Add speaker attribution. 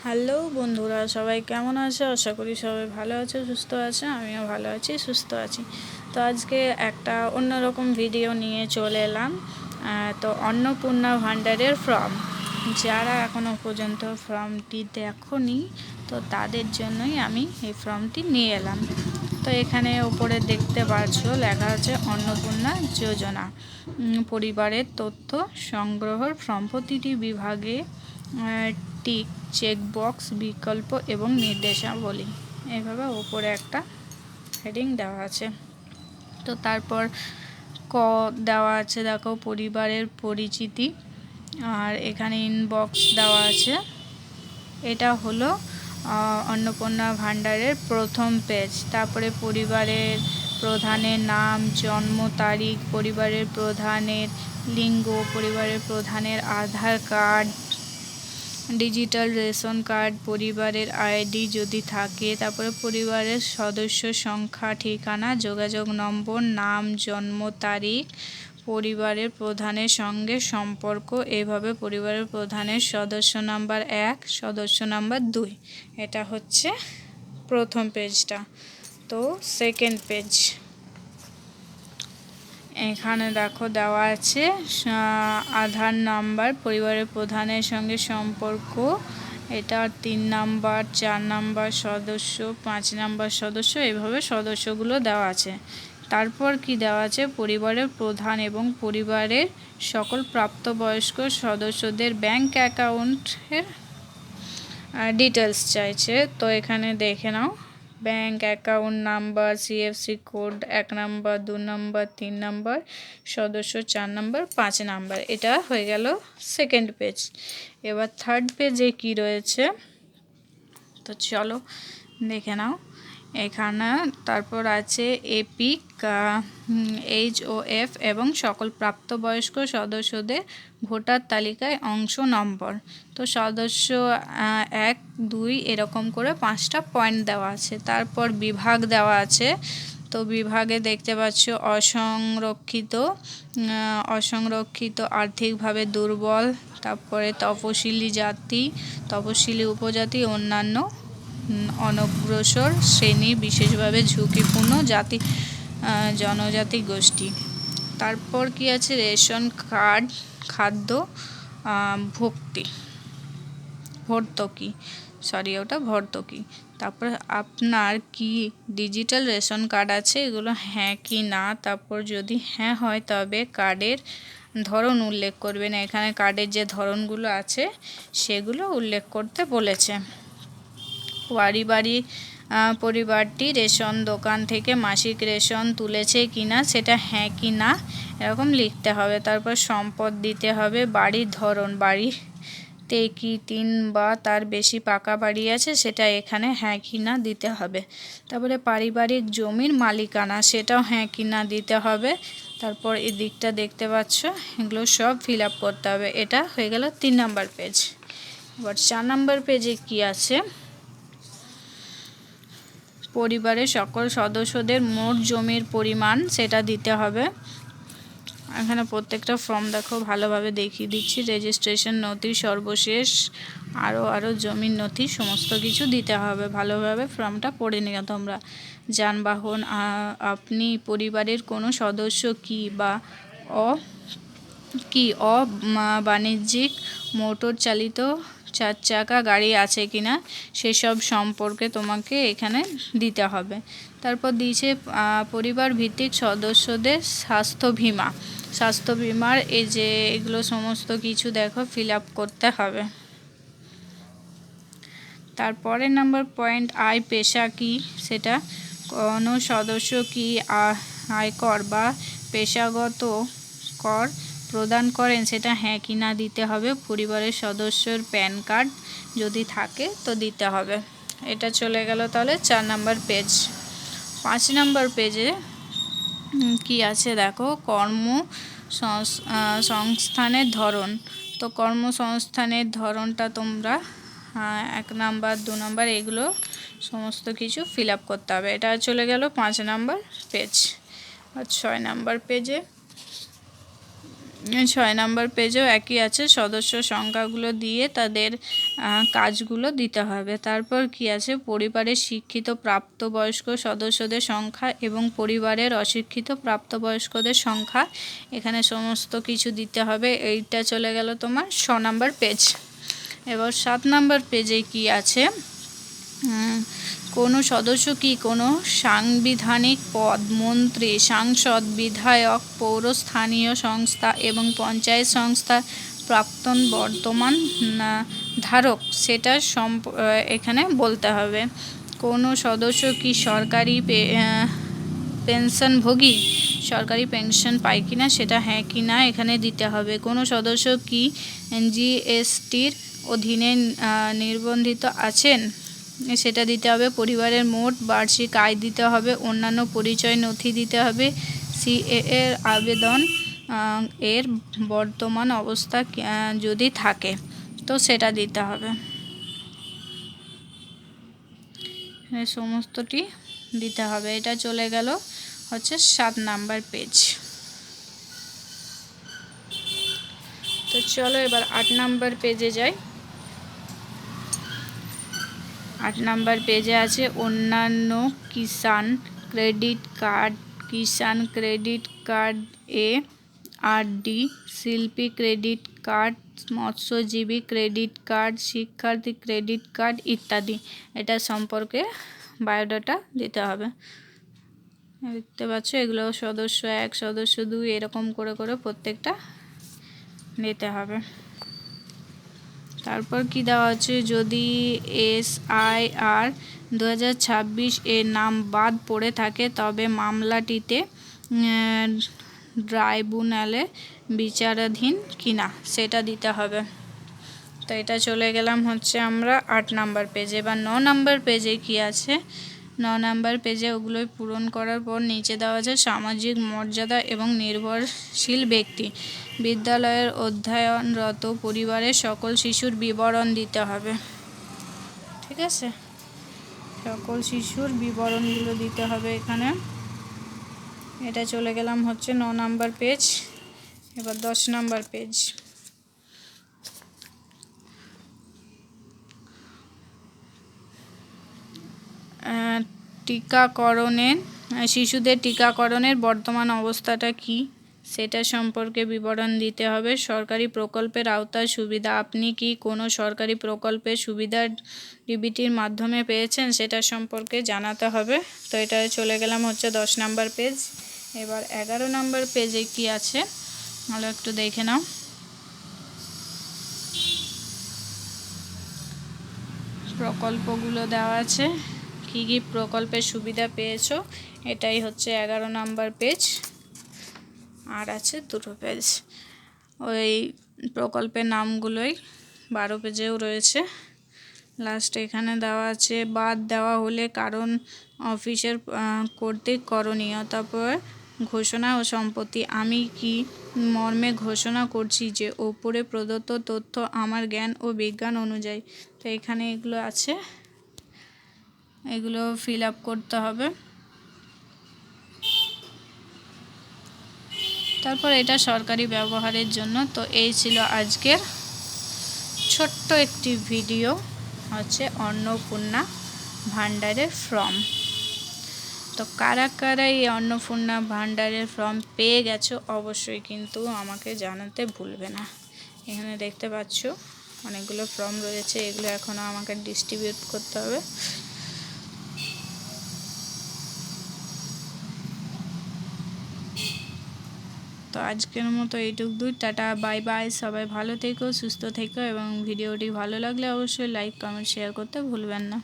Speaker 1: Hello বন্ধুরা, সবাই কেমন আছে? আশা করি সবাই ভালো আছে, সুস্থ আছে। আমিও ভালো আছি, সুস্থ আছি। তো আজকে একটা অন্যরকম ভিডিও নিয়ে চলে এলাম। তো অন্নপূর্ণা ভাণ্ডারের ফর্ম, যারা এখনও পর্যন্ত ফর্মটি দেখোনি, তো তাদের জন্যই আমি এই ফর্মটি নিয়ে এলাম। তো এখানে ওপরে দেখতে পাচ্ছ লেখা আছে অন্নপূর্ণা যোজনা পরিবারের তথ্য সংগ্রহের ফর্ম। প্রতিটি বিভাগে টিক, চেকবক্স, বিকল্প এবং নির্দেশাবলী, এভাবে ওপরে একটা হেডিং দেওয়া আছে। তো তারপর ক দেওয়া আছে, দেখো পরিবারের পরিচিতি, আর এখানে ইনবক্স দেওয়া আছে। এটা হলো অন্নপূর্ণা ভাণ্ডারের প্রথম পেজ। তারপরে পরিবারের প্রধানের নাম, জন্ম তারিখ, পরিবারের প্রধানের লিঙ্গ, পরিবারের প্রধানের আধার কার্ড, ডিজিটাল রেশন কার্ড, পরিবারের আইডি যদি থাকে, তারপরে পরিবারের সদস্য সংখ্যা, ঠিকানা, যোগাযোগ নম্বর, নাম, জন্ম তারিখ, পরিবারের প্রধানের সঙ্গে সম্পর্ক, এভাবে পরিবারের প্রধানের সদস্য নাম্বার 1, সদস্য নাম্বার 2। এটা হচ্ছে প্রথম পেজটা। তো সেকেন্ড পেজ, এখানে দেখো দেওয়া আছে আধার নাম্বার, পরিবারের প্রধানের সঙ্গে সম্পর্ক, এটা 3 নাম্বার, 4 নাম্বার সদস্য, 5 নাম্বার সদস্য, এইভাবে সদস্যগুলো দেওয়া আছে। তারপর কি দেওয়া আছে, পরিবারের প্রধান এবং পরিবারের সকল প্রাপ্তবয়স্ক সদস্যদের ব্যাংক অ্যাকাউন্টের ডিটেলস চাইছে। তো এখানে দেখে নাও, bank account number, CFC code 1 number, 2 number, 3 number, সদস্য 4 নাম্বার, 5 নাম্বার। এটা হয়ে গেল সেকেন্ড পেজ। এবার থার্ড পেজে কি রয়েছে, তো চলো দেখে নাও। এখানে তারপর আছে এপিক, HOF এবং সকল প্রাপ্তবয়স্ক সদস্যদের ভোটার তালিকায় অংশ নম্বর। তো সদস্য 1, 2 এরকম করে 5টা পয়েন্ট দেওয়া আছে। তারপর বিভাগ দেওয়া আছে। তো বিভাগে দেখতে পাচ্ছ অসংরক্ষিত, আর্থিকভাবে দুর্বল, তারপরে তপশিলি জাতি, তপশিলি উপজাতি, অন্যান্য অনগ্রসর শ্রেণী, বিশেষভাবে ঝুঁকিপূর্ণ জাতি, জনজাতি গোষ্ঠী। তারপর কি আছে, রেশন কার্ড, খাদ্য ভর্তুকি। তারপর আপনার কি ডিজিটাল রেশন কার্ড আছে, এগুলো হ্যাঁ কি না। তারপর যদি হ্যাঁ হয় তবে কার্ডের ধরন উল্লেখ করবেন। এখানে কার্ডের যে ধরনগুলো আছে সেগুলো উল্লেখ করতে বলেছে। পরিবারটি রেশন দোকান থেকে মাসিক রেশন তুলেছে কিনা, সেটা হ্যাঁ কি না এরকম লিখতে হবে। তারপর সম্পদ দিতে হবে, বাড়ির ধরন, বাড়িতে কি 3 বা তার বেশি পাকা বাড়ি আছে, সেটা এখানে হ্যাঁ কি না দিতে হবে। তারপরে পারিবারিক জমির মালিকানা, সেটাও হ্যাঁ কি না দিতে হবে। তারপর এই দিকটা দেখতে পাচ্ছ, এগুলো সব ফিল আপ করতে হবে। এটা হয়ে গেল 3 নাম্বার পেজ। এবার 4 নাম্বার পেজে কি আছে, পরিবারের সকল সদস্যদের মোট জমির পরিমাণ, সেটা দিতে হবে। এখানে প্রত্যেকটা ফর্ম দেখো ভালোভাবে দেখিয়ে দিচ্ছি। রেজিস্ট্রেশন নথি, সর্বশেষ আরও জমির নথি, সমস্ত কিছু দিতে হবে। ভালোভাবে ফর্মটা পড়ে নিও তোমরা। যানবাহন, আপনি পরিবারের কোনো সদস্য কি বাণিজ্যিক মোটর চালিত 4 চাকা গাড়ি আছে কিনা, সেসব সম্পর্কে তোমাকে এখানে দিতে হবে। তারপর দিয়েছে পরিবার ভিত্তিক সদস্যদের স্বাস্থ্য বিমার এই যে এগুলো সমস্ত কিছু দেখো ফিল আপ করতে হবে। তারপরে নাম্বার পয়েন্ট, আয় পেশা কি, সেটা কোনো সদস্য কি আয়কর বা পেশাগত কর প্রদান করেন, সেটা হ্যাঁ কি না দিতে হবে। পরিবারের সদস্যর প্যান কার্ড যদি থাকে তো দিতে হবে। এটা চলে গেল তাহলে 4 নাম্বার পেজ। 5 নাম্বার পেজে কি আছে দেখো, কর্মসংস্থানের ধরন। তো কর্মসংস্থানের ধরনটা তোমরা 1 নাম্বার, 2 নাম্বার এগুলো সমস্ত কিছু ফিল আপ করতে হবে। এটা চলে গেল 5 নাম্বার পেজ। আর 6 নাম্বার পেজে 6 নম্বর পেজেও একই আছে, সদস্য সংখ্যাগুলো দিয়ে তাদের কাজগুলো দিতে হবে। তারপর কি আছে, পরিবারের শিক্ষিত প্রাপ্তবয়স্ক সদস্যদের সংখ্যা এবং পরিবারের অশিক্ষিত প্রাপ্তবয়স্কদের সংখ্যা, এখানে সমস্ত কিছু দিতে হবে। এইটা চলে গেল তোমার 6 নম্বর পেজ। এবার 7 নম্বর পেজে কি আছে, কোনো সদস্য কি কোনো সাংবিধানিক পদ, মন্ত্রী, সাংসদ, বিধায়ক, পৌরস্থানীয় সংস্থা এবং পঞ্চায়েত সংস্থার প্রাক্তন বর্তমান ধারক, সেটা এখানে বলতে হবে। কোনো সদস্য কি সরকারি পেনশনভোগী, সরকারি পেনশন পায় কিনা সেটা হ্যাঁ কি না এখানে দিতে হবে। কোনো সদস্য কি জিএসটির অধীনে নিবন্ধিত আছেন সেটা দিতে হবে। পরিবারের মোট বার্ষিক আয় দিতে হবে। অন্যান্য পরিচয় নথি দিতে হবে। সিএ এর আবেদন এর বর্তমান অবস্থা যদি থাকে তো সেটা দিতে হবে। সমস্তটি দিতে হবে। এটা চলে গেল হচ্ছে 7 নাম্বার পেজ। তো চলো এবার 8 নাম্বার পেজে যাই। 8 নাম্বার পেজে আছে অন্যান্য কিষাণ ক্রেডিট কার্ড, কিষাণ ক্রেডিট কার্ড এ আর ডি, শিল্পী ক্রেডিট কার্ড, মৎস্যজীবী ক্রেডিট কার্ড, শিক্ষার্থী ক্রেডিট কার্ড ইত্যাদি। এটা সম্পর্কে বায়োডাটা দিতে হবে। দেখতে পাচ্ছ এগুলো সদস্য 1, সদস্য 2 এরকম করে করে প্রত্যেকটা নিতে হবে। তারপর কি দেওয়া আছে, যদি SIR 2026 এর নাম বাদ পড়ে থাকে তবে মামলাটিতে ট্রাইব্যুনালে বিচারাধীন কিনা সেটা দিতে হবে। তো এটা চলে গেলাম হচ্ছে আমরা 8 নাম্বার পেজে। এবার 9 নাম্বার পেজে কি আছে, 9 নাম্বার পেজে ওগুলোই পূরণ করার পর নিচে দেওয়া আছে সামাজিক মর্যাদা এবং নির্ভরশীল ব্যক্তি, বিদ্যালয়ের অধ্যয়নরত পরিবারের সকল শিশুর বিবরণ দিতে হবে। ঠিক আছে, সকল শিশুর বিবরণগুলো দিতে হবে এখানে। এটা চলে গেলাম হচ্ছে 9 নাম্বার পেজ। এবার 10 নাম্বার পেজ। টিকাকরণের শিশুদের টিকাকরণের বর্তমান অবস্থাটা কি সেটা সম্পর্কে বিবরণ দিতে হবে। সরকারি প্রকল্পের আওতায় সুবিধা, আপনি কি কোনো সরকারি প্রকল্পের সুবিধা ডিবিটির মাধ্যমে পেয়েছেন সেটা সম্পর্কে জানাতে হবে। তো এটা চলে গেলাম হচ্ছে 10 নাম্বার পেজ। এবার 11 নাম্বার পেজে কি আছে ভালো একটু দেখে নাও। প্রকল্পগুলো দেওয়া আছে, কী কী প্রকল্পের সুবিধা পেয়েছো, এটাই হচ্ছে 11 নাম্বার পেজ। আর আছে 2 পেজ, ওই প্রকল্পের নামগুলোই 12 পেজেও রয়েছে। লাস্টে এখানে দেওয়া আছে বাদ দেওয়া হলে কারণ অফিসের কর্তৃক করণীয়। তারপর ঘোষণা ও সম্পত্তি, আমি কি মর্মে ঘোষণা করছি যে ওপরে প্রদত্ত তথ্য আমার জ্ঞান ও বিজ্ঞান অনুযায়ী। তো এখানে এগুলো আছে, এগুলো ফিল আপ করতে হবে। তারপর এটা সরকারি ব্যবহারের জন্য। তো এই ছিল আজকের ছোট্ট একটি ভিডিও হচ্ছে অন্নপূর্ণা ভান্ডারের ফর্ম। তো কারা কারা এই অন্নপূর্ণা ভান্ডারের ফর্ম পেয়ে গেছো অবশ্যই কিন্তু আমাকে জানাতে ভুলবে না। এখানে দেখতে পাচ্ছ অনেকগুলো ফর্ম রয়েছে, এগুলো এখনও আমাকে ডিস্ট্রিবিউট করতে হবে। তো আজকের মতো এইটুকু, টাটা বাই বাই। সবাই ভালো থেকো, সুস্থ থেকো এবং ভিডিওটি ভালো লাগলে অবশ্যই লাইক, কমেন্ট, শেয়ার করতে ভুলবেন না।